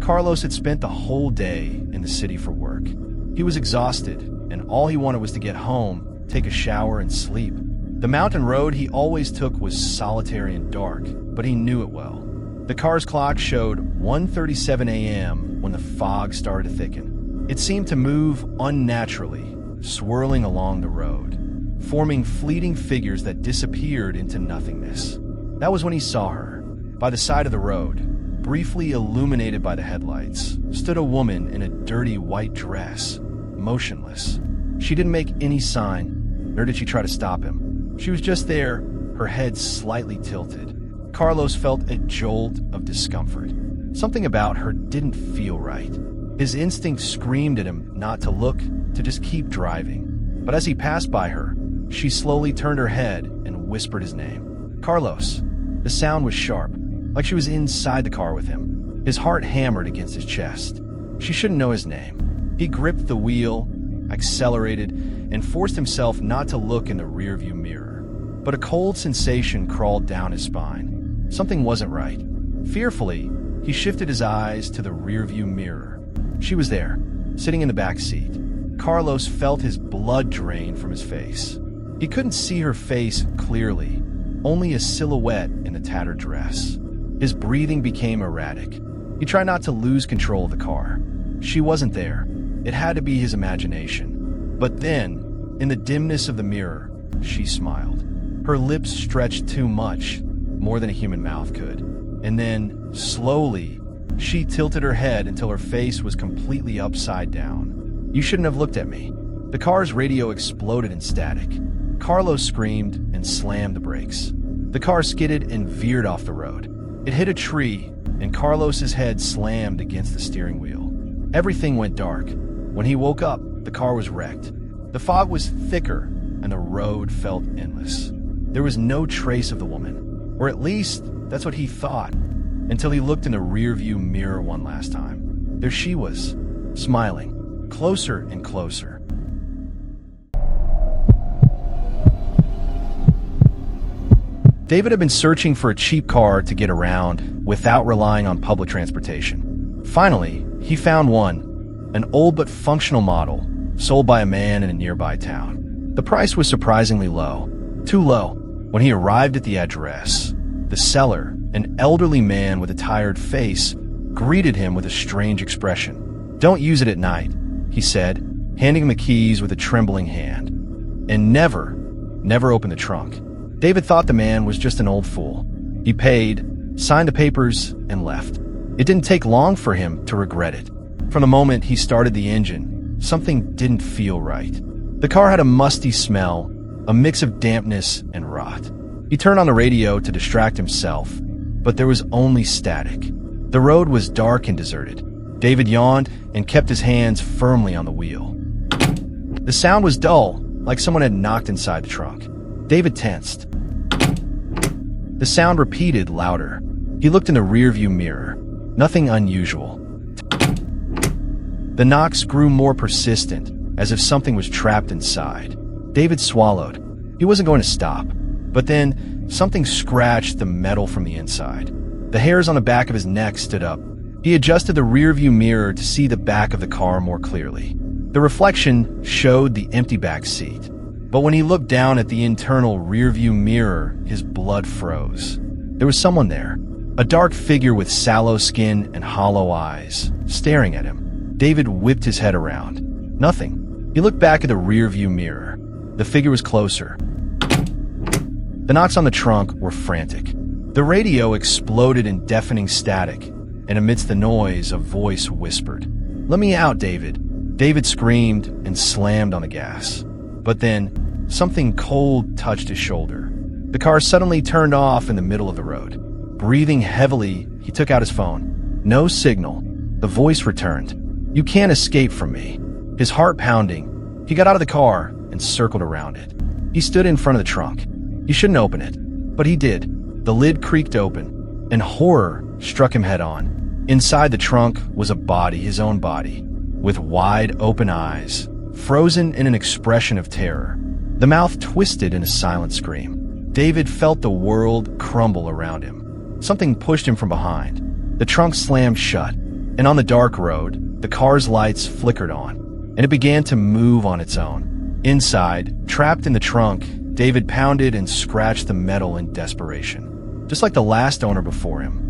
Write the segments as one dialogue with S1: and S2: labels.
S1: Carlos had spent the whole day in the city for work. He was exhausted, and all he wanted was to get home, take a shower, and sleep. The mountain road he always took was solitary and dark, but he knew it well. The car's clock showed 1:37 a.m. when the fog started to thicken. It seemed to move unnaturally, swirling along the road, forming fleeting figures that disappeared into nothingness. That was when he saw her. By the side of the road, briefly illuminated by the headlights, stood a woman in a dirty white dress, motionless. She didn't make any sign, nor did she try to stop him. She was just there, her head slightly tilted. Carlos felt a jolt of discomfort. Something about her didn't feel right. His instinct screamed at him not to look, to just keep driving. But as he passed by her, she slowly turned her head and whispered his name. Carlos. The sound was sharp, like she was inside the car with him. His heart hammered against his chest. She shouldn't know his name. He gripped the wheel, accelerated, and forced himself not to look in the rearview mirror. But a cold sensation crawled down his spine. Something wasn't right. Fearfully, he shifted his eyes to the rearview mirror. She was there, sitting in the back seat. Carlos felt his blood drain from his face. He couldn't see her face clearly, only a silhouette in the tattered dress. His breathing became erratic. He tried not to lose control of the car. She wasn't there. It had to be his imagination. But then, in the dimness of the mirror, she smiled. Her lips stretched too much, more than a human mouth could. And then, slowly, she tilted her head until her face was completely upside down. You shouldn't have looked at me. The car's radio exploded in static. Carlos screamed and slammed the brakes. The car skidded and veered off the road. It hit a tree, and Carlos's head slammed against the steering wheel. Everything went dark. When he woke up, the car was wrecked. The fog was thicker, and the road felt endless. There was no trace of the woman. Or at least, that's what he thought, until he looked in the rearview mirror one last time. There she was, smiling, closer and closer. David had been searching for a cheap car to get around without relying on public transportation. Finally, he found one, an old but functional model, sold by a man in a nearby town. The price was surprisingly low, too low. When he arrived at the address, the seller, an elderly man with a tired face, greeted him with a strange expression. "Don't use it at night," he said, handing him the keys with a trembling hand. "And never open the trunk." David thought the man was just an old fool. He paid, signed the papers, and left. It didn't take long for him to regret it. From the moment he started the engine, something didn't feel right. The car had a musty smell, a mix of dampness and rot. He turned on the radio to distract himself, but there was only static. The road was dark and deserted. David yawned and kept his hands firmly on the wheel. The sound was dull, like someone had knocked inside the trunk. David tensed. The sound repeated louder. He looked in the rearview mirror. Nothing unusual. The knocks grew more persistent, as if something was trapped inside. David swallowed. He wasn't going to stop. But then, something scratched the metal from the inside. The hairs on the back of his neck stood up. He adjusted the rearview mirror to see the back of the car more clearly. The reflection showed the empty back seat. But when he looked down at the internal rearview mirror, his blood froze. There was someone there, a dark figure with sallow skin and hollow eyes, staring at him. David whipped his head around. Nothing. He looked back at the rearview mirror. The figure was closer. The knocks on the trunk were frantic. The radio exploded in deafening static, and amidst the noise, a voice whispered, "Let me out, David." David screamed and slammed on the gas. But then, something cold touched his shoulder. The car suddenly turned off in the middle of the road. Breathing heavily, he took out his phone. No signal. The voice returned. "You can't escape from me." His heart pounding, he got out of the car and circled around it. He stood in front of the trunk. He shouldn't open it, but he did. The lid creaked open, and horror struck him head on. Inside the trunk was a body, his own body, with wide open eyes, frozen in an expression of terror. The mouth twisted in a silent scream. David felt the world crumble around him. Something pushed him from behind. The trunk slammed shut. And on the dark road, the car's lights flickered on, and it began to move on its own. Inside, trapped in the trunk, David pounded and scratched the metal in desperation, just like the last owner before him.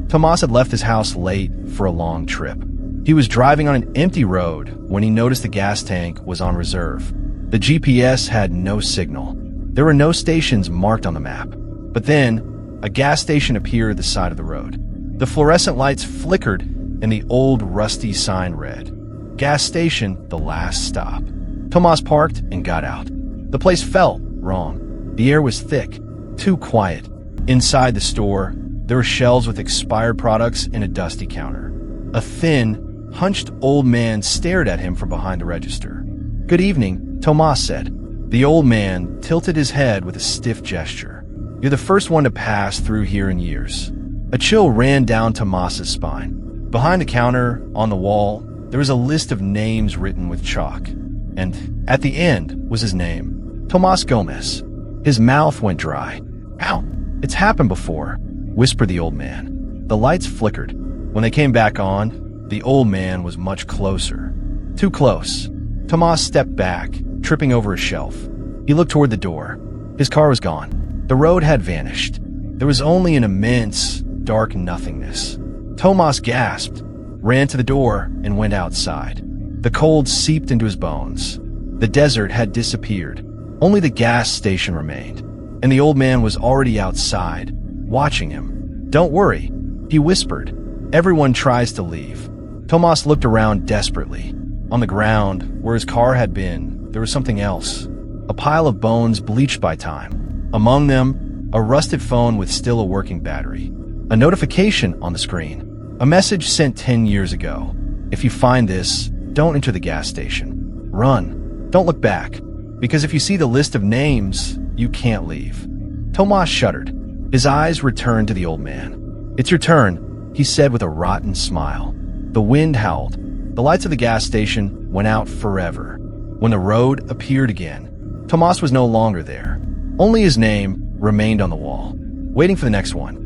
S1: Tomas had left his house late for a long trip. He was driving on an empty road when he noticed the gas tank was on reserve. The GPS had no signal. There were no stations marked on the map. But then, a gas station appeared at the side of the road. The fluorescent lights flickered and the old rusty sign read, "Gas station, the last stop." Tomas parked and got out. The place felt wrong. The air was thick, too quiet. Inside the store, there were shelves with expired products and a dusty counter. A thin, hunched old man stared at him from behind the register. "Good evening," Tomas said. The old man tilted his head with a stiff gesture. "You're the first one to pass through here in years." A chill ran down Tomas's spine. Behind the counter, on the wall, there was a list of names written with chalk. And at the end was his name, Tomas Gomez. His mouth went dry. "Ow, it's happened before," whispered the old man. The lights flickered. When they came back on, the old man was much closer. Too close. Tomas stepped back, tripping over a shelf. He looked toward the door. His car was gone. The road had vanished. There was only an immense, dark nothingness. Tomas gasped, ran to the door, and went outside. The cold seeped into his bones. The desert had disappeared. Only the gas station remained. And the old man was already outside, watching him. "Don't worry," he whispered. "Everyone tries to leave." Tomas looked around desperately. On the ground, where his car had been, there was something else. A pile of bones bleached by time. Among them, a rusted phone with still a working battery. A notification on the screen. A message sent 10 years ago. "If you find this, don't enter the gas station. Run. Don't look back. Because if you see the list of names, you can't leave." Tomas shuddered. His eyes returned to the old man. "It's your turn," he said with a rotten smile. The wind howled. The lights of the gas station went out forever. When the road appeared again, Tomas was no longer there. Only his name remained on the wall, waiting for the next one.